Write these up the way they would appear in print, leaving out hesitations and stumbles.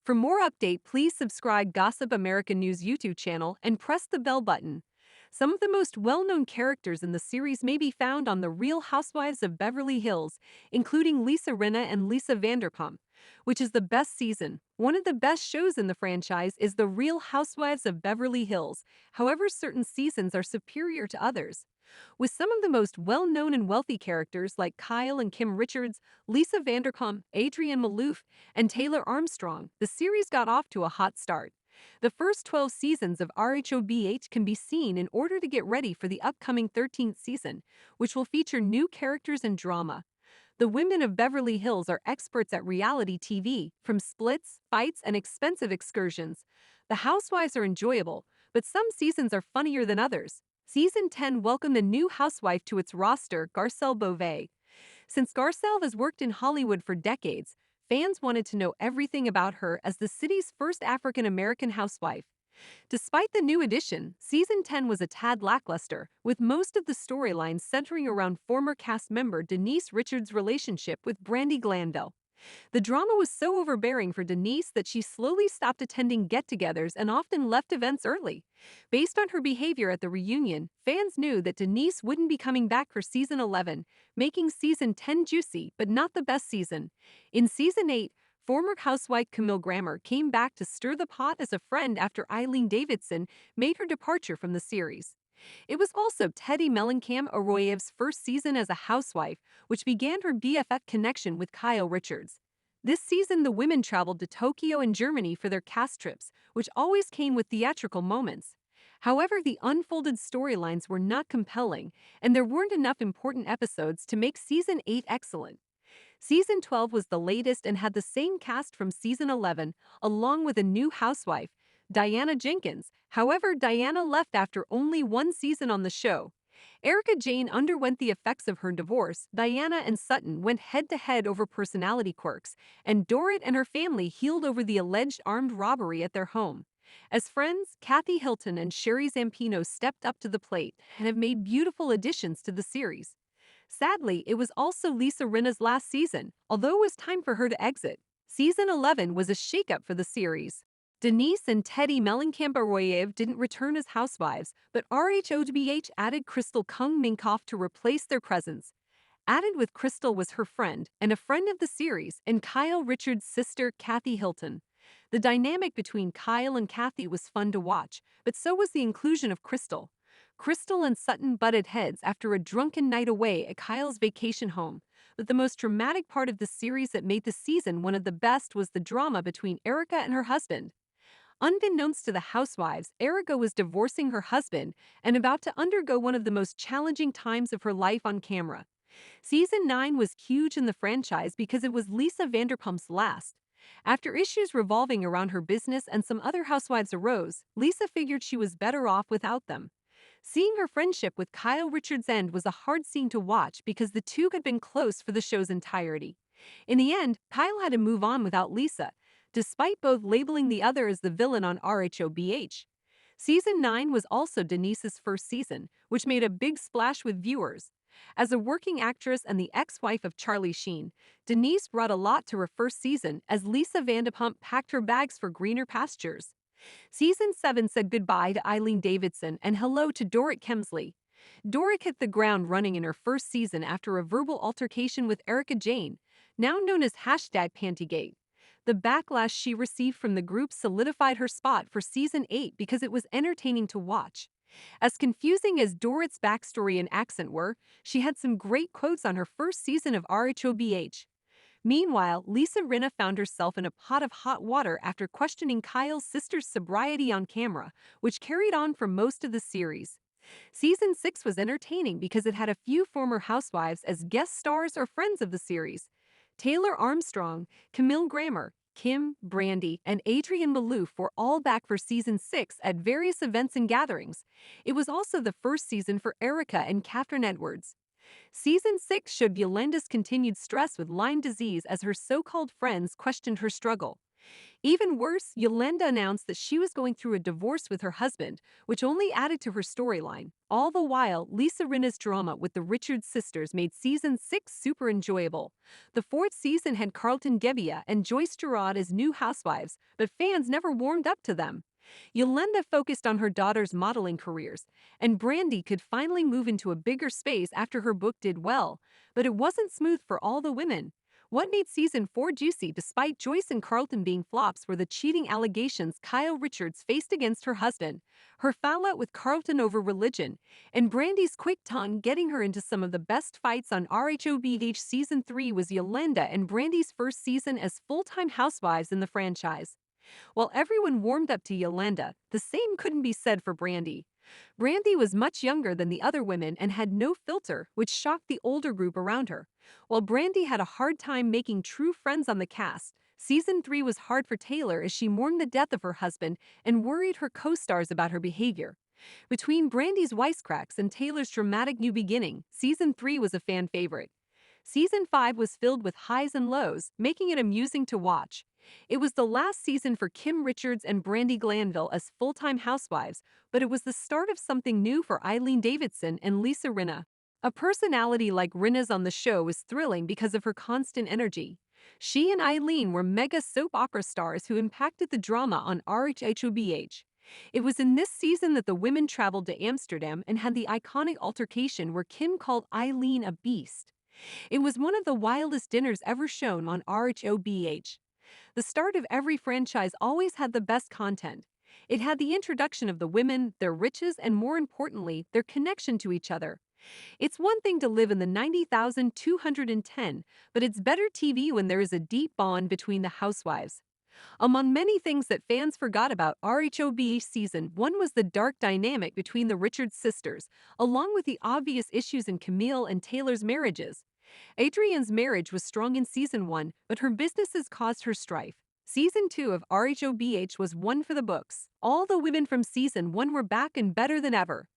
For more update, please subscribe Gossip America News YouTube channel and press the bell button. Some of the most well-known characters in the series may be found on The Real Housewives of Beverly Hills, including Lisa Rinna and Lisa Vanderpump, which is the best season. One of the best shows in the franchise is The Real Housewives of Beverly Hills. However, certain seasons are superior to others. With some of the most well-known and wealthy characters like Kyle and Kim Richards, Lisa Vanderpump, Adrienne Maloof, and Taylor Armstrong, the series got off to a hot start. The first 12 seasons of RHOBH can be seen in order to get ready for the upcoming 13th season, which will feature new characters and drama. The women of Beverly Hills are experts at reality TV, from splits, fights, and expensive excursions. The housewives are enjoyable, but some seasons are funnier than others. Season 10 welcomed a new housewife to its roster, Garcelle Beauvais. Since Garcelle has worked in Hollywood for decades, fans wanted to know everything about her as the city's first African-American housewife. Despite the new addition, Season 10 was a tad lackluster, with most of the storylines centering around former cast member Denise Richards' relationship with Brandi Glanville. The drama was so overbearing for Denise that she slowly stopped attending get-togethers and often left events early. Based on her behavior at the reunion, fans knew that Denise wouldn't be coming back for Season 11, making Season 10 juicy but not the best season. In Season 8, former housewife Camille Grammer came back to stir the pot as a friend after Eileen Davidson made her departure from the series. It was also Teddi Mellencamp-Arroyo's first season as a housewife, which began her BFF connection with Kyle Richards. This season, the women traveled to Tokyo and Germany for their cast trips, which always came with theatrical moments. However, the unfolded storylines were not compelling, and there weren't enough important episodes to make Season 8 excellent. Season 12 was the latest and had the same cast from Season 11, along with a new housewife, Diana Jenkins. However, Diana left after only one season on the show. Erica Jane underwent the effects of her divorce. Diana and Sutton went head-to-head over personality quirks, and Dorrit and her family healed over the alleged armed robbery at their home. As friends, Kathy Hilton and Sherry Zampino stepped up to the plate and have made beautiful additions to the series. Sadly, it was also Lisa Rinna's last season, although it was time for her to exit. Season 11 was a shakeup for the series. Denise and Teddi Mellencamp-Arroyo didn't return as housewives, but RHOBH added Crystal Kung Minkoff to replace their presence. Added with Crystal was her friend, and a friend of the series, and Kyle Richards' sister, Kathy Hilton. The dynamic between Kyle and Kathy was fun to watch, but so was the inclusion of Crystal. Crystal and Sutton butted heads after a drunken night away at Kyle's vacation home. But the most dramatic part of the series that made the season one of the best was the drama between Erica and her husband. Unbeknownst to the housewives, Erica was divorcing her husband and about to undergo one of the most challenging times of her life on camera. Season 9 was huge in the franchise because it was Lisa Vanderpump's last. After issues revolving around her business and some other housewives arose, Lisa figured she was better off without them. Seeing her friendship with Kyle Richards end was a hard scene to watch because the two had been close for the show's entirety. In the end, Kyle had to move on without Lisa, despite both labeling the other as the villain on RHOBH. Season 9 was also Denise's first season, which made a big splash with viewers. As a working actress and the ex-wife of Charlie Sheen, Denise brought a lot to her first season as Lisa Vanderpump packed her bags for greener pastures. Season 7 said goodbye to Eileen Davidson and hello to Dorrit Kemsley. Dorrit hit the ground running in her first season after a verbal altercation with Erica Jane, now known as #Pantygate. The backlash she received from the group solidified her spot for Season 8 because it was entertaining to watch. As confusing as Dorrit's backstory and accent were, she had some great quotes on her first season of RHOBH. Meanwhile, Lisa Rinna found herself in a pot of hot water after questioning Kyle's sister's sobriety on camera, which carried on for most of the series. Season 6 was entertaining because it had a few former housewives as guest stars or friends of the series. Taylor Armstrong, Camille Grammer, Kim, Brandi, and Adrienne Maloof were all back for Season 6 at various events and gatherings. It was also the first season for Erica and Catherine Edwards. Season 6 showed Yolanda's continued stress with Lyme disease as her so-called friends questioned her struggle. Even worse, Yolanda announced that she was going through a divorce with her husband, which only added to her storyline. All the while, Lisa Rinna's drama with the Richards sisters made season 6 super enjoyable. The fourth season had Carlton Gebbia and Joyce Gerard as new housewives, but fans never warmed up to them. Yolanda focused on her daughter's modeling careers, and Brandy could finally move into a bigger space after her book did well, but it wasn't smooth for all the women. What made season 4 juicy despite Joyce and Carlton being flops were the cheating allegations Kyle Richards faced against her husband, her fallout with Carlton over religion, and Brandy's quick tongue getting her into some of the best fights on RHOBH. Season 3 was Yolanda and Brandy's first season as full-time housewives in the franchise. While everyone warmed up to Yolanda, the same couldn't be said for Brandy. Brandy was much younger than the other women and had no filter, which shocked the older group around her. While Brandy had a hard time making true friends on the cast, season 3 was hard for Taylor as she mourned the death of her husband and worried her co-stars about her behavior. Between Brandy's wisecracks and Taylor's dramatic new beginning, season 3 was a fan favorite. Season 5 was filled with highs and lows, making it amusing to watch. It was the last season for Kim Richards and Brandy Glanville as full-time housewives, but it was the start of something new for Eileen Davidson and Lisa Rinna. A personality like Rinna's on the show was thrilling because of her constant energy. She and Eileen were mega soap opera stars who impacted the drama on RHOBH. It was in this season that the women traveled to Amsterdam and had the iconic altercation where Kim called Eileen a beast. It was one of the wildest dinners ever shown on RHOBH. The start of every franchise always had the best content. It had the introduction of the women, their riches, and more importantly, their connection to each other. It's one thing to live in the 90,210, but it's better TV when there is a deep bond between the housewives. Among many things that fans forgot about RHOBH season 1 was the dark dynamic between the Richards sisters, along with the obvious issues in Camille and Taylor's marriages. Adrienne's marriage was strong in season 1, but her businesses caused her strife. Season 2 of RHOBH was one for the books. All the women from season 1 were back and better than ever.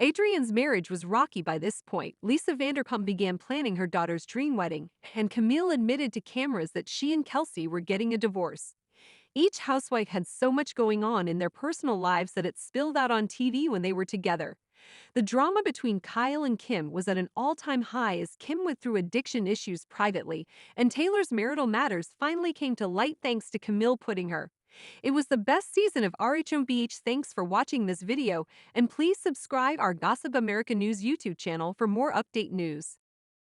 Adrienne's marriage was rocky by this point. Lisa Vanderpump began planning her daughter's dream wedding, and Camille admitted to cameras that she and Kelsey were getting a divorce. Each housewife had so much going on in their personal lives that it spilled out on TV when they were together. The drama between Kyle and Kim was at an all-time high as Kim went through addiction issues privately, and Taylor's marital matters finally came to light thanks to Camille putting her. It was the best season of RHOBH. Thanks for watching this video, and please subscribe our Gossip America News YouTube channel for more update news.